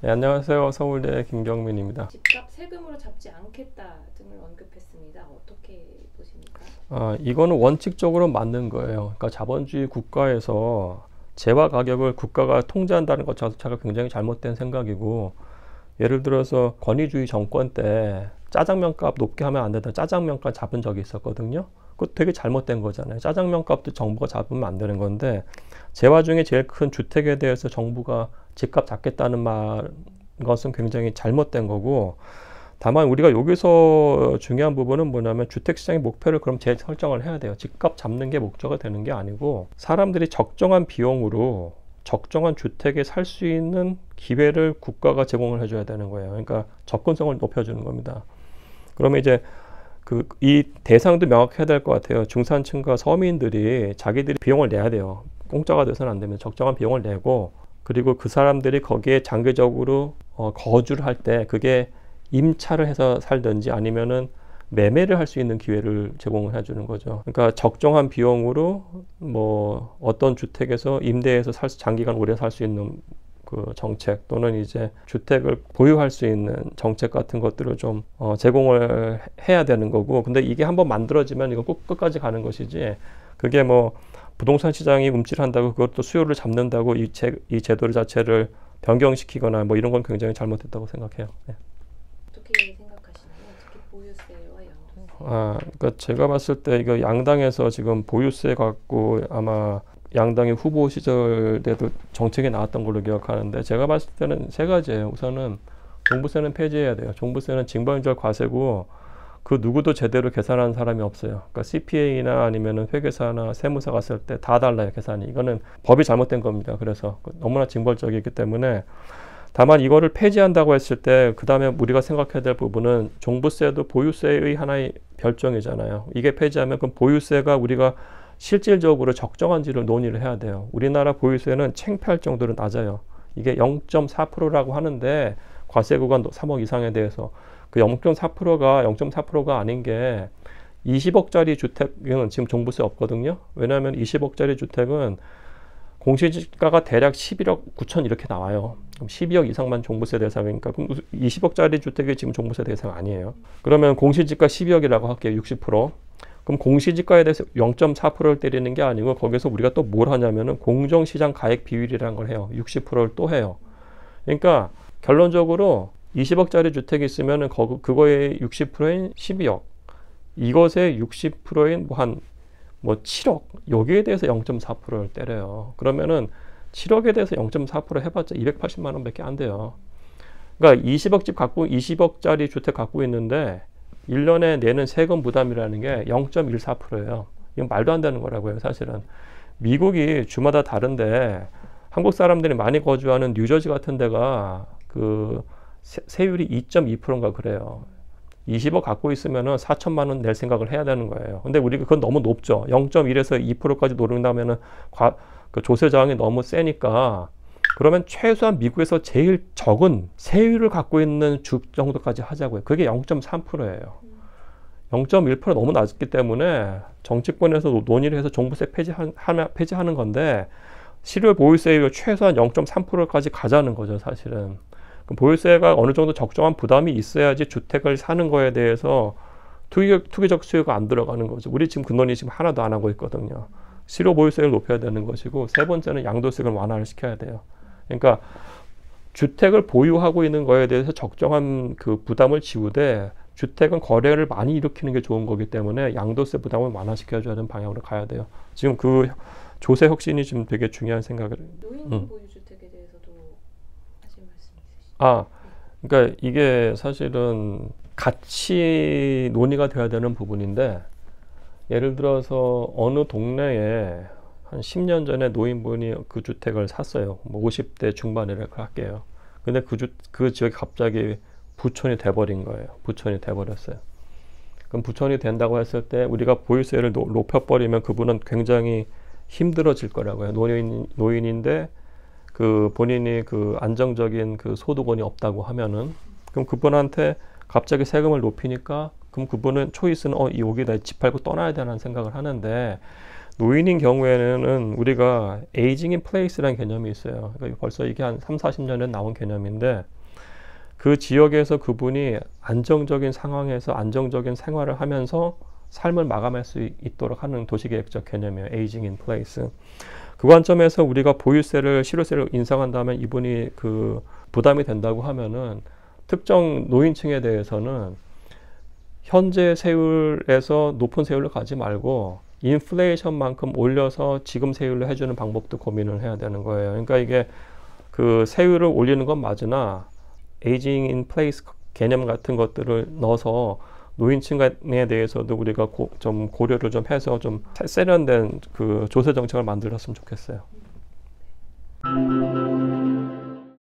네, 안녕하세요. 서울대 김경민입니다. 집값 세금으로 잡지 않겠다 등을 언급했습니다. 어떻게 보십니까? 이거는 원칙적으로 맞는 거예요. 그러니까 자본주의 국가에서 재화 가격을 국가가 통제한다는 것 자체가 굉장히 잘못된 생각이고, 예를 들어서 권위주의 정권 때 짜장면 값 높게 하면 안 된다. 짜장면 값 잡은 적이 있었거든요. 그거 되게 잘못된 거잖아요. 짜장면 값도 정부가 잡으면 안 되는 건데, 재화 중에 제일 큰 주택에 대해서 정부가 집값 잡겠다는 것은 굉장히 잘못된 거고, 다만 우리가 여기서 중요한 부분은 뭐냐면 주택시장의 목표를 그럼 재설정을 해야 돼요. 집값 잡는 게 목적이 되는 게 아니고, 사람들이 적정한 비용으로 적정한 주택에 살 수 있는 기회를 국가가 제공을 해줘야 되는 거예요. 그러니까 접근성을 높여주는 겁니다. 그러면 이제 이 대상도 명확해야 될 것 같아요. 중산층과 서민들이 자기들이 비용을 내야 돼요. 공짜가 돼서는 안 됩니다. 적정한 비용을 내고, 그리고 그 사람들이 거기에 장기적으로 거주를 할 때 그게 임차를 해서 살든지 아니면은 매매를 할 수 있는 기회를 제공을 해주는 거죠. 그러니까 적정한 비용으로 뭐 어떤 주택에서 임대해서 장기간 오래 살 수 있는 그 정책, 또는 이제 주택을 보유할 수 있는 정책 같은 것들을 좀 제공을 해야 되는 거고, 근데 이게 한번 만들어지면 이거 끝까지 가는 것이지, 그게 뭐 부동산 시장이 움찔한다고 그것도 수요를 잡는다고 이 제도 자체를 변경시키거나 뭐 이런 건 굉장히 잘못됐다고 생각해요. 네. 어떻게 생각하시나요? 특히 보유세와 양도세. 그러니까 제가 봤을 때 이거 양당에서 지금 보유세 갖고 아마 양당의 후보 시절 때도 정책이 나왔던 걸로 기억하는데, 제가 봤을 때는 세 가지예요. 우선은 종부세는 폐지해야 돼요. 종부세는 징벌적 과세고 그 누구도 제대로 계산하는 사람이 없어요. 그러니까 CPA나 아니면은 회계사나 세무사 갔을 때 다 달라요, 계산이. 이거는 법이 잘못된 겁니다. 그래서 너무나 징벌적이기 때문에, 다만 이거를 폐지한다고 했을 때 그 다음에 우리가 생각해야 될 부분은 종부세도 보유세의 하나의 별종이잖아요. 이게 폐지하면 그럼 보유세가 우리가 실질적으로 적정한지를 논의를 해야 돼요. 우리나라 보유세는 창피할 정도로 낮아요. 이게 0.4%라고 하는데, 과세 구간 3억 이상에 대해서 그 0.4%가 아닌 게, 20억짜리 주택은 지금 종부세 없거든요. 왜냐하면 20억짜리 주택은 공시지가가 대략 11억 9천 이렇게 나와요. 그럼 12억 이상만 종부세 대상이니까, 그럼 20억짜리 주택이 지금 종부세 대상 아니에요. 그러면 공시지가 12억이라고 할게요. 60%. 그럼 공시지가에 대해서 0.4%를 때리는 게 아니고, 거기서 우리가 또 뭘 하냐면은 공정시장 가액 비율이라는 걸 해요. 60%를 또 해요. 그러니까 결론적으로 20억짜리 주택이 있으면은 그거의 60%인 12억, 이것의 60%인 뭐 7억, 여기에 대해서 0.4%를 때려요. 그러면은 7억에 대해서 0.4% 해봤자 280만 원밖에 안 돼요. 그러니까 20억짜리 주택 갖고 있는데 1년에 내는 세금 부담이라는 게 0.14%예요. 이건 말도 안 되는 거라고요, 사실은. 미국이 주마다 다른데, 한국 사람들이 많이 거주하는 뉴저지 같은 데가 그 세율이 2.2%인가 그래요. 20억 갖고 있으면은 4천만 원 낼 생각을 해야 되는 거예요. 근데 우리가 그건 너무 높죠. 0.1에서 2%까지 노른다면은 그 조세 저항이 너무 세니까, 그러면 최소한 미국에서 제일 적은 세율을 갖고 있는 주 정도까지 하자고요. 그게 0.3%예요. 0.1% 너무 낮기 때문에 정치권에서 논의를 해서 종부세 폐지하는 건데, 실효 보유세율 최소한 0.3%까지 가자는 거죠, 사실은. 보유세가 어느 정도 적정한 부담이 있어야지 주택을 사는 거에 대해서 투기적 수요가 안 들어가는 거죠. 우리 지금 그 논의 지금 하나도 안 하고 있거든요. 실효 보유세를 높여야 되는 것이고, 세 번째는 양도세를 완화를 시켜야 돼요. 그러니까 주택을 보유하고 있는 거에 대해서 적정한 그 부담을 지우되, 주택은 거래를 많이 일으키는 게 좋은 거기 때문에 양도세 부담을 완화시켜줘야 하는 방향으로 가야 돼요. 지금 그 조세 혁신이 지금 되게 중요한 생각을. 노인 보유주택에 대해서도 하실 말씀 있으시죠? 그러니까 이게 사실은 같이 논의가 돼야 되는 부분인데, 예를 들어서 어느 동네에 한 10년 전에 노인분이 그 주택을 샀어요. 뭐 50대 중반이라고 할게요. 근데 그 지역이 갑자기 부촌이 돼버린 거예요. 부촌이 돼버렸어요. 그럼 부촌이 된다고 했을 때 우리가 보유세를 높여버리면 그분은 굉장히 힘들어질 거라고요. 노인인데 그 본인이 그 안정적인 그 소득원이 없다고 하면은, 그럼 그분한테 갑자기 세금을 높이니까, 그럼 그분은 초이스는 여기다 집 팔고 떠나야 되는 생각을 하는데, 노인인 경우에는 우리가 에이징 인 플레이스라는 개념이 있어요. 그러니까 벌써 이게 한 3, 40년에 나온 개념인데 그 지역에서 그분이 안정적인 상황에서 안정적인 생활을 하면서 삶을 마감할 수 있도록 하는 도시계획적 개념이에요. 에이징 인 플레이스. 그 관점에서 우리가 보유세를 실효세를 인상한다면 이분이 그 부담이 된다고 하면은 특정 노인층에 대해서는 현재 세율에서 높은 세율을 가지 말고 인플레이션만큼 올려서 지금 세율로 해주는 방법도 고민을 해야 되는 거예요. 그러니까 이게 그 세율을 올리는 건 맞으나 에이징 인 플레이스 개념 같은 것들을 넣어서 노인층에 대해서도 우리가 좀 고려를 좀 해서 좀 세련된 그 조세 정책을 만들었으면 좋겠어요.